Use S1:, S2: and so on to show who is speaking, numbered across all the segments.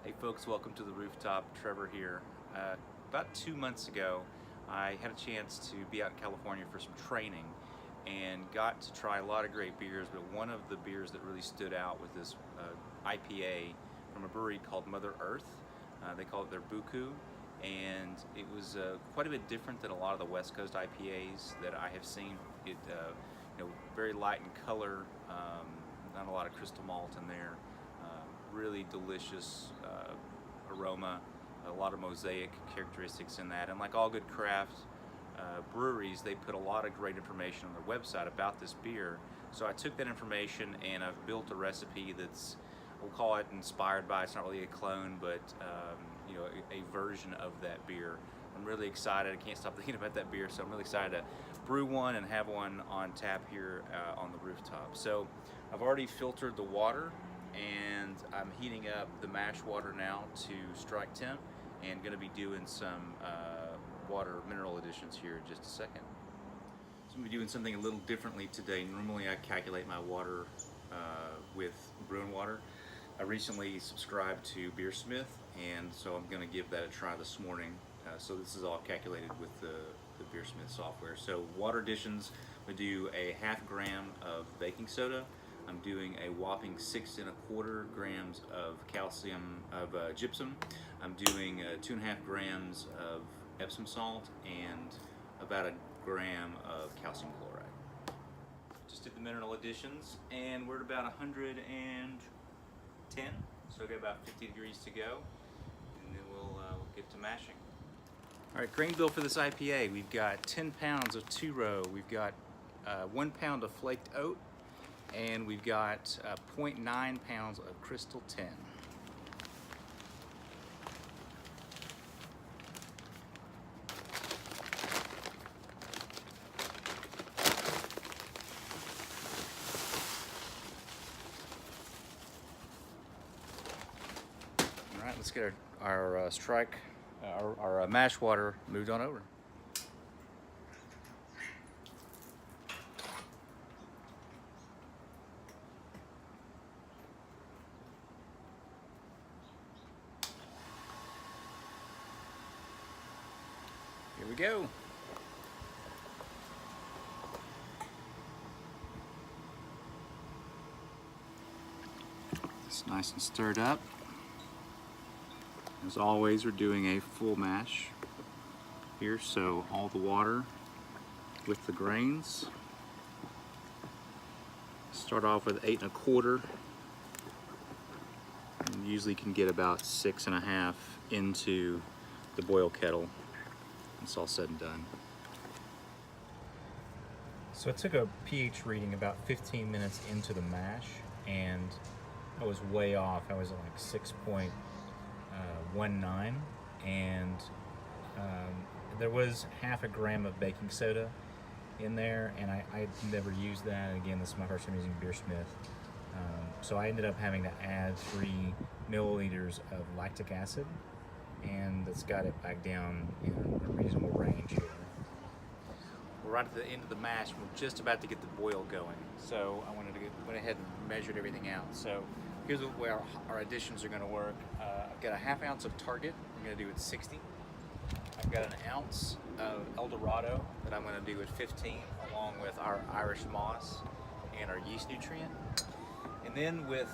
S1: Hey folks, welcome to the rooftop. Trevor here. About 2 months ago, I had a chance to be out in California for some training and got to try a lot of great beers, but one of the beers that really stood out was this IPA from a brewery called Motherearth. They call it their BooKoo, and it was quite a bit different than a lot of the West Coast IPAs that I have seen. It, very light in color, not a lot of crystal malt in there. Really delicious aroma, a lot of mosaic characteristics in that, and like all good craft breweries, they put a lot of great information on their website about this beer. So I took that information and I've built a recipe that's, we'll call it inspired by, it's not really a clone, but a version of that beer. I'm really excited. I can't stop thinking about that beer, so I'm really excited to brew one and have one on tap here on the rooftop. So I've already filtered the water, and I'm heating up the mash water now to strike temp, and going to be doing some water mineral additions here in just a second. So I'm going to be doing something a little differently today. Normally I calculate my water with Bru'n water. I recently subscribed to Beersmith, and so I'm going to give that a try this morning. So this is all calculated with the Beersmith software. So water additions, we do a ½ gram of baking soda. I'm doing a whopping 6 1/4 grams of gypsum. I'm doing 2½ grams of Epsom salt and about 1 gram of calcium chloride. Just did the mineral additions, and we're at about 110, so we've got about 50 degrees to go, and then we'll get to mashing. All right, grain bill for this IPA. We've got 10 pounds of 2-row. We've got 1 pound of flaked oat, and we've got 0.9 pounds of crystal tin. All right, let's get our mash water moved on over. Here we go. It's nice and stirred up. As always, we're doing a full mash here, so all the water with the grains. Start off with 8 1/4, and usually can get about 6 1/2 into the boil kettle. It's all said and done. So I took a pH reading about 15 minutes into the mash, and I was way off. I was at like 6.19, and there was ½ gram of baking soda in there, and I never used that. Again, this is my first time using Beersmith. So I ended up having to add 3 milliliters of lactic acid, and that's got it back down in a reasonable range here. We're right at the end of the mash. We're just about to get the boil going, so I went ahead and measured everything out. So here's the way our additions are going to work. I've got a ½ ounce of Target. I'm going to do at 60. I've got 1 ounce of Dorado that I'm going to do at 15, along with our Irish moss and our yeast nutrient. And then with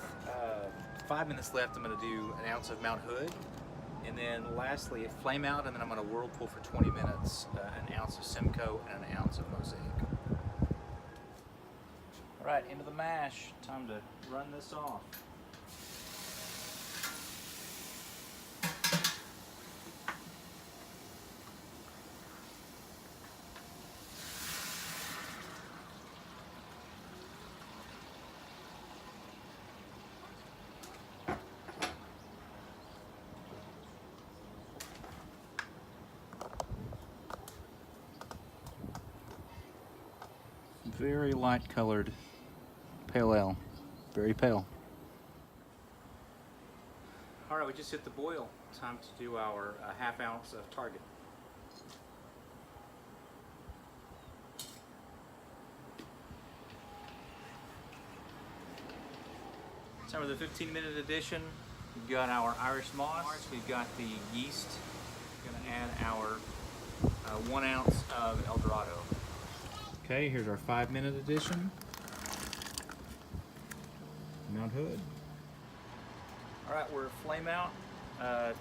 S1: 5 minutes left, I'm going to do 1 ounce of Mount Hood. And then lastly, flame out, and then I'm going to whirlpool for 20 minutes, 1 ounce of Simcoe and 1 ounce of Mosaic. All right, into the mash. Time to run this off. Very light colored pale ale, very pale. All right, we just hit the boil. Time to do our ½ ounce of Target. Time for the 15-minute addition. We've got our Irish moss, we've got the yeast. We're going to add our 1 ounce of El Dorado. Okay, here's our 5-minute edition. Mount Hood. Alright, we're flame out,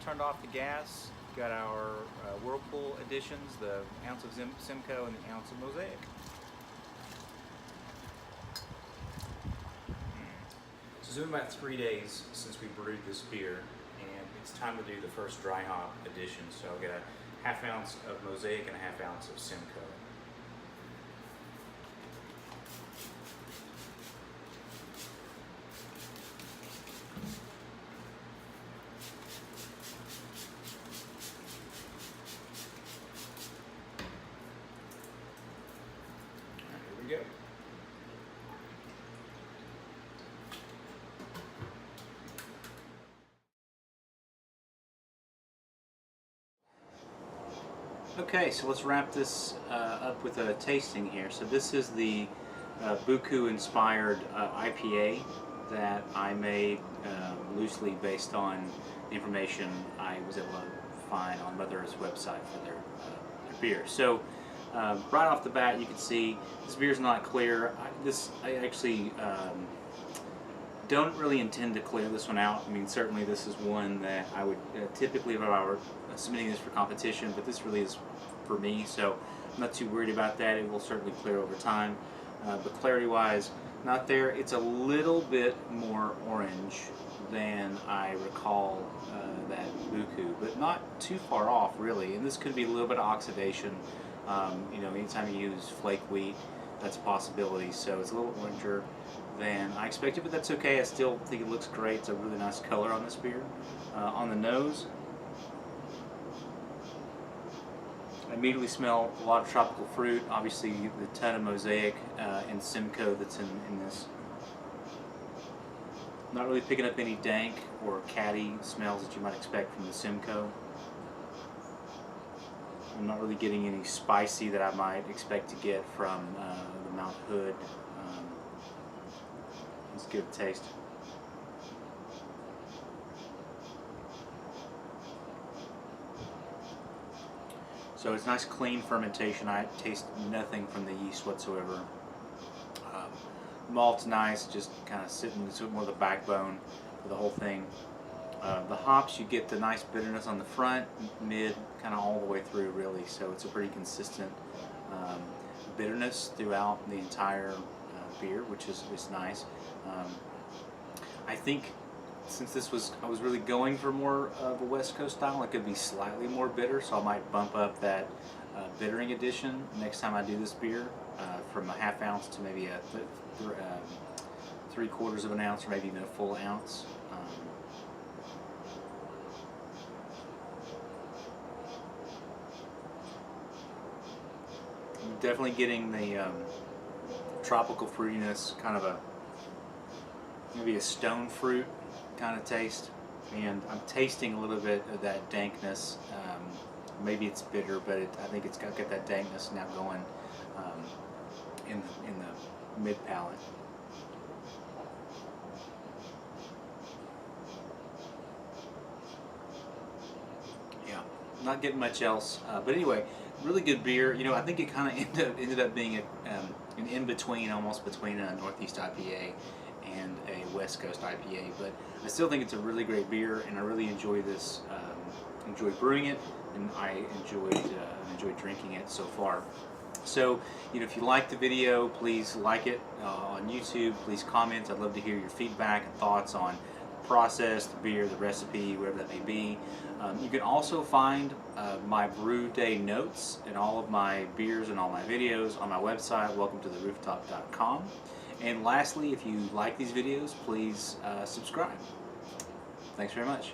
S1: turned off the gas. Got our Whirlpool editions, the ounce of Simcoe and the ounce of Mosaic. So it's been about 3 days since we brewed this beer, and it's time to do the first dry hop edition. So I'll get a 1/2 ounce of Mosaic and a 1/2 ounce of Simcoe. Here we go. Okay, so let's wrap this up with a tasting here. So this is the BooKoo inspired IPA that I made loosely based on the information I was able to find on Motherearth's website for their beer. So right off the bat, you can see this beer is not clear. I actually don't really intend to clear this one out. I mean, certainly this is one that I would typically, if I were submitting this for competition, but this really is for me, so I'm not too worried about that. It will certainly clear over time. But clarity-wise, not there. It's a little bit more orange than I recall that BooKoo, but not too far off, really. And this could be a little bit of oxidation. You know, anytime you use flake wheat, that's a possibility. So it's a little oranger than I expected, but that's okay. I still think it looks great. It's a really nice color on this beer. On the nose, I immediately smell a lot of tropical fruit. Obviously, the ton of Mosaic and Simcoe that's in this. Not really picking up any dank or catty smells that you might expect from the Simcoe. I'm not really getting any spicy that I might expect to get from the Mount Hood. Let's give it a taste. So it's nice clean fermentation. I taste nothing from the yeast whatsoever. Malt's nice, just kind of sitting, it's more the backbone for the whole thing. The hops, you get the nice bitterness on the front, mid, kind of all the way through really, so it's a pretty consistent bitterness throughout the entire beer, which is nice. I think since I was really going for more of a West Coast style, it could be slightly more bitter, so I might bump up that bittering addition next time I do this beer from a 1/2 ounce to maybe a 3/4 of an ounce, or maybe even a full ounce. I'm definitely getting the tropical fruitiness, kind of maybe a stone fruit kind of taste, and I'm tasting a little bit of that dankness. Maybe it's bitter, but I think it's got that dankness now going in the mid palate. Yeah, not getting much else, but anyway, really good beer. You know, I think it kind of ended up being an in-between, almost between a Northeast IPA and a West Coast IPA, but I still think it's a really great beer, and I really enjoy this. Enjoy brewing it, and I enjoyed drinking it so far. So, you know, if you like the video, please like it on YouTube. Please comment. I'd love to hear your feedback and thoughts on the process, the beer, the recipe, whatever that may be. You can also find my brew day notes and all of my beers and all my videos on my website, welcometotherooftop.com. And lastly, if you like these videos, please subscribe. Thanks very much.